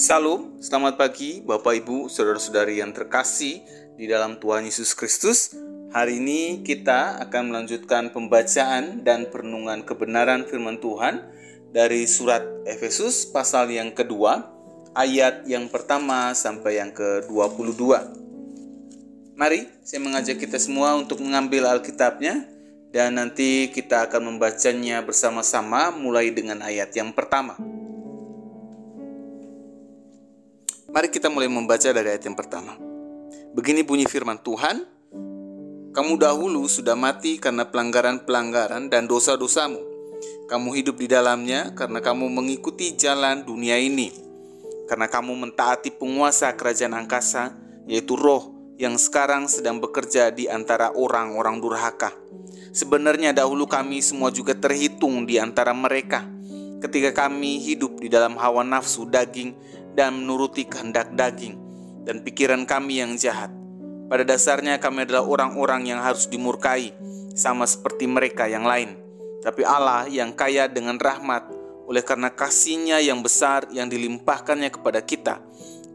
Salam, selamat pagi Bapak Ibu, Saudara-saudari yang terkasih di dalam Tuhan Yesus Kristus. Hari ini kita akan melanjutkan pembacaan dan perenungan kebenaran firman Tuhan dari surat Efesus pasal yang kedua, ayat yang pertama sampai yang ke-22. Mari saya mengajak kita semua untuk mengambil Alkitabnya dan nanti kita akan membacanya bersama-sama mulai dengan ayat yang pertama. Mari kita mulai membaca dari ayat yang pertama. Begini bunyi firman Tuhan, kamu dahulu sudah mati karena pelanggaran-pelanggaran dan dosa-dosamu. Kamu hidup di dalamnya karena kamu mengikuti jalan dunia ini. Karena kamu mentaati penguasa kerajaan angkasa, yaitu roh yang sekarang sedang bekerja di antara orang-orang durhaka. Sebenarnya dahulu kami semua juga terhitung di antara mereka, ketika kami hidup di dalam hawa nafsu daging dan menuruti kehendak daging dan pikiran kami yang jahat. Pada dasarnya kami adalah orang-orang yang harus dimurkai, sama seperti mereka yang lain. Tapi Allah yang kaya dengan rahmat, oleh karena kasih-Nya yang besar yang dilimpahkannya kepada kita,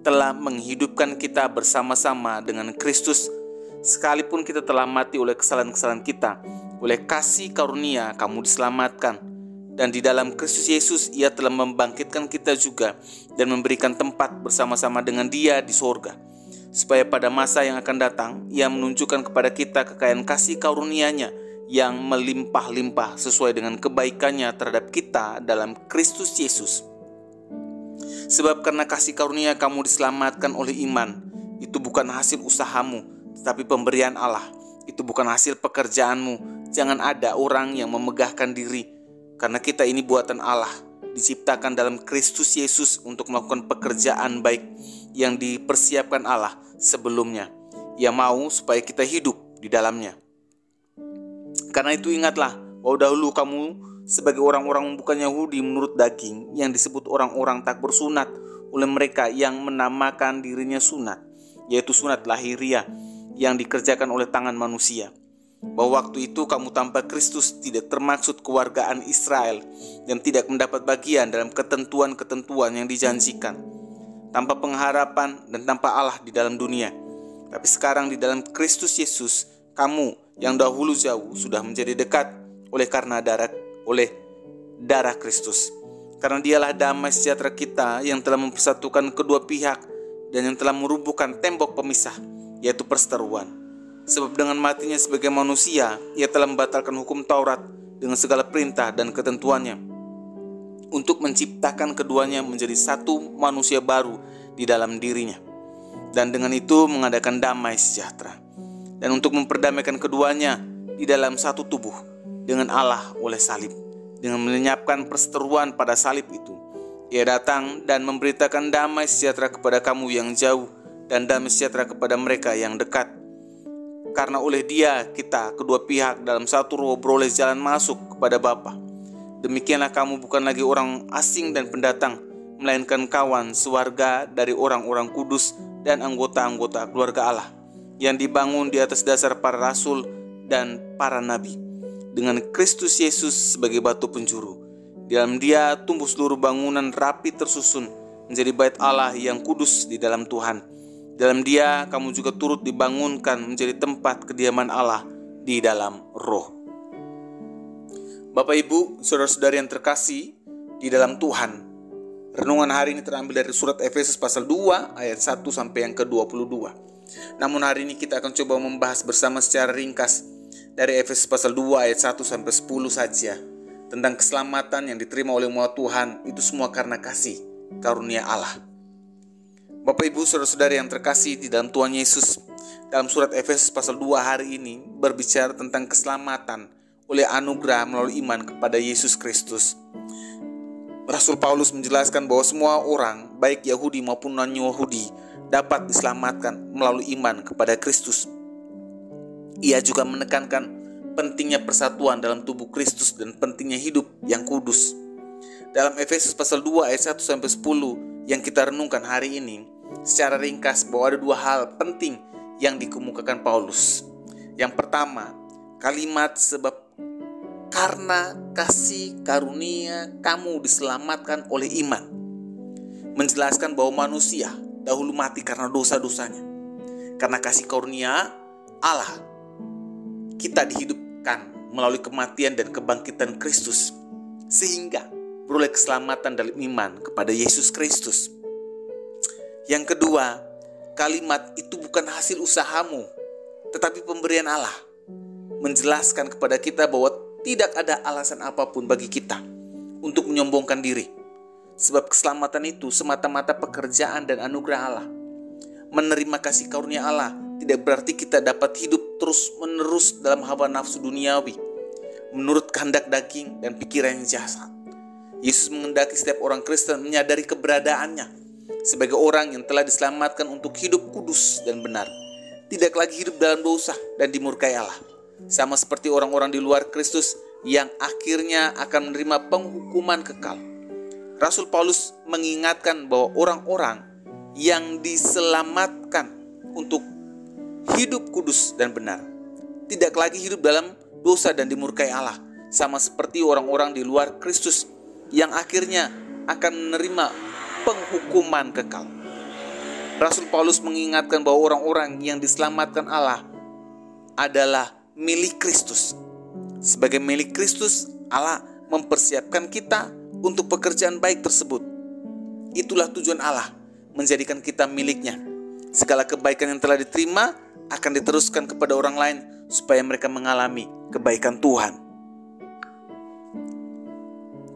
telah menghidupkan kita bersama-sama dengan Kristus. Sekalipun kita telah mati oleh kesalahan-kesalahan kita, oleh kasih karunia kamu diselamatkan. Dan di dalam Kristus Yesus Ia telah membangkitkan kita juga dan memberikan tempat bersama-sama dengan Dia di sorga, supaya pada masa yang akan datang Ia menunjukkan kepada kita kekayaan kasih karunia-Nya yang melimpah-limpah sesuai dengan kebaikan-Nya terhadap kita dalam Kristus Yesus. Sebab karena kasih karunia kamu diselamatkan oleh iman. Itu bukan hasil usahamu, tetapi pemberian Allah. Itu bukan hasil pekerjaanmu. Jangan ada orang yang memegahkan diri, karena kita ini buatan Allah, diciptakan dalam Kristus Yesus untuk melakukan pekerjaan baik yang dipersiapkan Allah sebelumnya. Ia mau supaya kita hidup di dalamnya. Karena itu ingatlah bahwa dahulu kamu sebagai orang-orang bukan Yahudi menurut daging, yang disebut orang-orang tak bersunat oleh mereka yang menamakan dirinya sunat, yaitu sunat lahiriah yang dikerjakan oleh tangan manusia. Bahwa waktu itu kamu tanpa Kristus tidak termaksud kewargaan Israel dan tidak mendapat bagian dalam ketentuan-ketentuan yang dijanjikan, tanpa pengharapan dan tanpa Allah di dalam dunia. Tapi sekarang di dalam Kristus Yesus, kamu yang dahulu jauh sudah menjadi dekat oleh darah Kristus. Karena Dialah damai sejahtera kita yang telah mempersatukan kedua pihak dan yang telah merumbuhkan tembok pemisah, yaitu perseteruan. Sebab dengan matinya sebagai manusia, Ia telah membatalkan hukum Taurat dengan segala perintah dan ketentuannya, untuk menciptakan keduanya menjadi satu manusia baru di dalam dirinya, dan dengan itu mengadakan damai sejahtera, dan untuk memperdamaikan keduanya di dalam satu tubuh dengan Allah oleh salib. Dengan melenyapkan perseteruan pada salib itu, Ia datang dan memberitakan damai sejahtera kepada kamu yang jauh dan damai sejahtera kepada mereka yang dekat. Karena oleh Dia kita kedua pihak dalam satu roh beroleh jalan masuk kepada Bapa. Demikianlah kamu bukan lagi orang asing dan pendatang, melainkan kawan sewarga dari orang-orang kudus dan anggota-anggota keluarga Allah, yang dibangun di atas dasar para rasul dan para nabi, dengan Kristus Yesus sebagai batu penjuru. Di dalam Dia tumbuh seluruh bangunan rapi tersusun menjadi bait Allah yang kudus di dalam Tuhan. Dalam Dia kamu juga turut dibangunkan menjadi tempat kediaman Allah di dalam roh. Bapak Ibu, saudara-saudari yang terkasih di dalam Tuhan, renungan hari ini terambil dari surat Efesus pasal 2 ayat 1 sampai yang ke-22. Namun hari ini kita akan coba membahas bersama secara ringkas dari Efesus pasal 2 ayat 1 sampai 10 saja, tentang keselamatan yang diterima oleh umat Tuhan, itu semua karena kasih karunia Allah. Bapak Ibu saudara-saudari yang terkasih di dalam Tuhan Yesus, dalam surat Efesus pasal 2 hari ini berbicara tentang keselamatan oleh anugerah melalui iman kepada Yesus Kristus. Rasul Paulus menjelaskan bahwa semua orang, baik Yahudi maupun non-Yahudi, dapat diselamatkan melalui iman kepada Kristus. Ia juga menekankan pentingnya persatuan dalam tubuh Kristus dan pentingnya hidup yang kudus. Dalam Efesus pasal 2 ayat 1 sampai 10 yang kita renungkan hari ini, secara ringkas bahwa ada dua hal penting yang dikemukakan Paulus. Yang pertama, kalimat sebab karena kasih karunia kamu diselamatkan oleh iman. menjelaskan bahwa manusia dahulu mati karena dosa-dosanya. Karena kasih karunia Allah, kita dihidupkan melalui kematian dan kebangkitan Kristus, sehingga beroleh keselamatan dalam iman kepada Yesus Kristus. Yang kedua, kalimat itu bukan hasil usahamu, tetapi pemberian Allah, menjelaskan kepada kita bahwa tidak ada alasan apapun bagi kita untuk menyombongkan diri, sebab keselamatan itu semata-mata pekerjaan dan anugerah Allah. Menerima kasih karunia Allah tidak berarti kita dapat hidup terus-menerus dalam hawa nafsu duniawi, menurut kehendak daging dan pikiran yang jahat. Yesus menghendaki setiap orang Kristen menyadari keberadaannya sebagai orang yang telah diselamatkan untuk hidup kudus dan benar, tidak lagi hidup dalam dosa dan dimurkai Allah, sama seperti orang-orang di luar Kristus yang akhirnya akan menerima penghukuman kekal. Rasul Paulus mengingatkan bahwa orang-orang yang diselamatkan untuk hidup kudus dan benar tidak lagi hidup dalam dosa dan dimurkai Allah, sama seperti orang-orang di luar Kristus yang akhirnya akan menerima penghukuman kekal. Rasul Paulus mengingatkan bahwa orang-orang yang diselamatkan Allah adalah milik Kristus. Sebagai milik Kristus, Allah mempersiapkan kita untuk pekerjaan baik tersebut. Itulah tujuan Allah, menjadikan kita miliknya. Segala kebaikan yang telah diterima akan diteruskan kepada orang lain supaya mereka mengalami kebaikan Tuhan.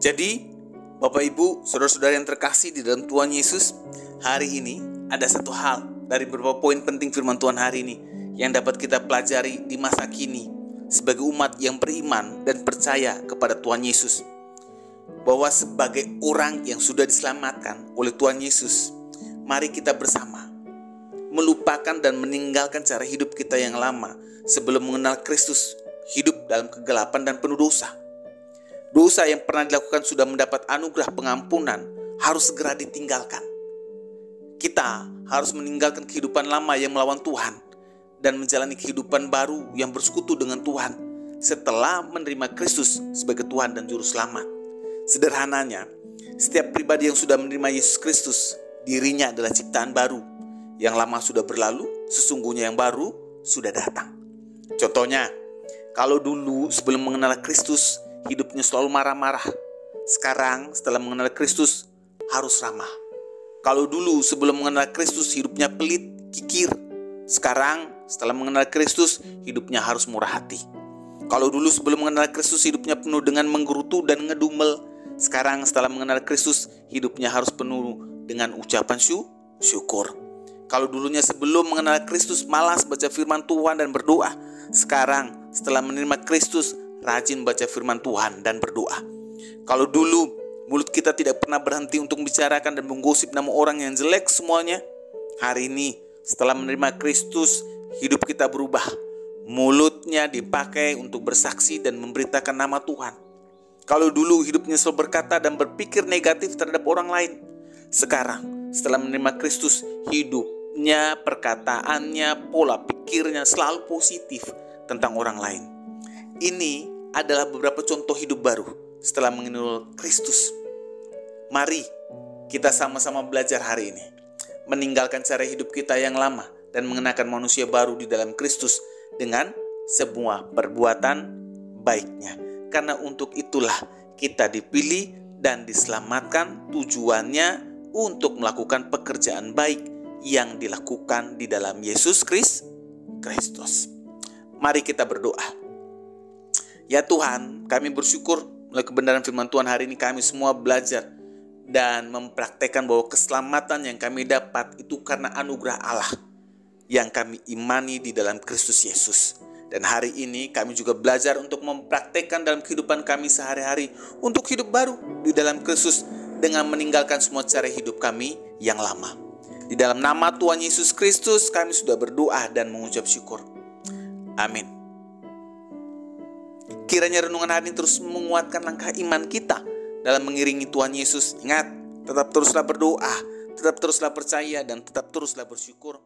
Jadi, Bapak Ibu, saudara-saudara yang terkasih di dalam Tuhan Yesus, hari ini ada satu hal dari beberapa poin penting firman Tuhan hari ini yang dapat kita pelajari di masa kini sebagai umat yang beriman dan percaya kepada Tuhan Yesus. Bahwa sebagai orang yang sudah diselamatkan oleh Tuhan Yesus, mari kita bersama melupakan dan meninggalkan cara hidup kita yang lama sebelum mengenal Kristus, hidup dalam kegelapan dan penuh dosa. Dosa yang pernah dilakukan sudah mendapat anugerah pengampunan harus segera ditinggalkan. Kita harus meninggalkan kehidupan lama yang melawan Tuhan dan menjalani kehidupan baru yang bersekutu dengan Tuhan setelah menerima Kristus sebagai Tuhan dan Juru Selamat. Sederhananya, setiap pribadi yang sudah menerima Yesus Kristus, dirinya adalah ciptaan baru. Yang lama sudah berlalu, sesungguhnya yang baru sudah datang. Contohnya, kalau dulu sebelum mengenal Kristus, hidupnya selalu marah-marah. Sekarang setelah mengenal Kristus, harus ramah. Kalau dulu sebelum mengenal Kristus, hidupnya pelit, kikir. Sekarang setelah mengenal Kristus, hidupnya harus murah hati. Kalau dulu sebelum mengenal Kristus, hidupnya penuh dengan menggerutu dan ngedumel. Sekarang setelah mengenal Kristus, hidupnya harus penuh dengan ucapan syukur. Kalau dulunya sebelum mengenal Kristus malas baca firman Tuhan dan berdoa, sekarang setelah menerima Kristus rajin baca firman Tuhan dan berdoa. Kalau dulu mulut kita tidak pernah berhenti untuk membicarakan dan menggosip nama orang yang jelek semuanya, hari ini setelah menerima Kristus hidup kita berubah. Mulutnya dipakai untuk bersaksi dan memberitakan nama Tuhan. Kalau dulu hidupnya selalu berkata dan berpikir negatif terhadap orang lain, sekarang setelah menerima Kristus hidupnya, perkataannya, pola pikirnya selalu positif tentang orang lain. Ini adalah beberapa contoh hidup baru setelah mengenal Kristus. Mari kita sama-sama belajar hari ini, meninggalkan cara hidup kita yang lama dan mengenakan manusia baru di dalam Kristus dengan semua perbuatan baiknya. Karena untuk itulah kita dipilih dan diselamatkan, tujuannya untuk melakukan pekerjaan baik yang dilakukan di dalam Yesus Kristus. Mari kita berdoa. Ya Tuhan, kami bersyukur oleh kebenaran firman Tuhan hari ini kami semua belajar dan mempraktekkan bahwa keselamatan yang kami dapat itu karena anugerah Allah yang kami imani di dalam Kristus Yesus. Dan hari ini kami juga belajar untuk mempraktekkan dalam kehidupan kami sehari-hari untuk hidup baru di dalam Kristus dengan meninggalkan semua cara hidup kami yang lama. Di dalam nama Tuhan Yesus Kristus kami sudah berdoa dan mengucap syukur. Amin. Kiranya renungan hari ini terus menguatkan langkah iman kita dalam mengiringi Tuhan Yesus. Ingat, tetap teruslah berdoa, tetap teruslah percaya, dan tetap teruslah bersyukur.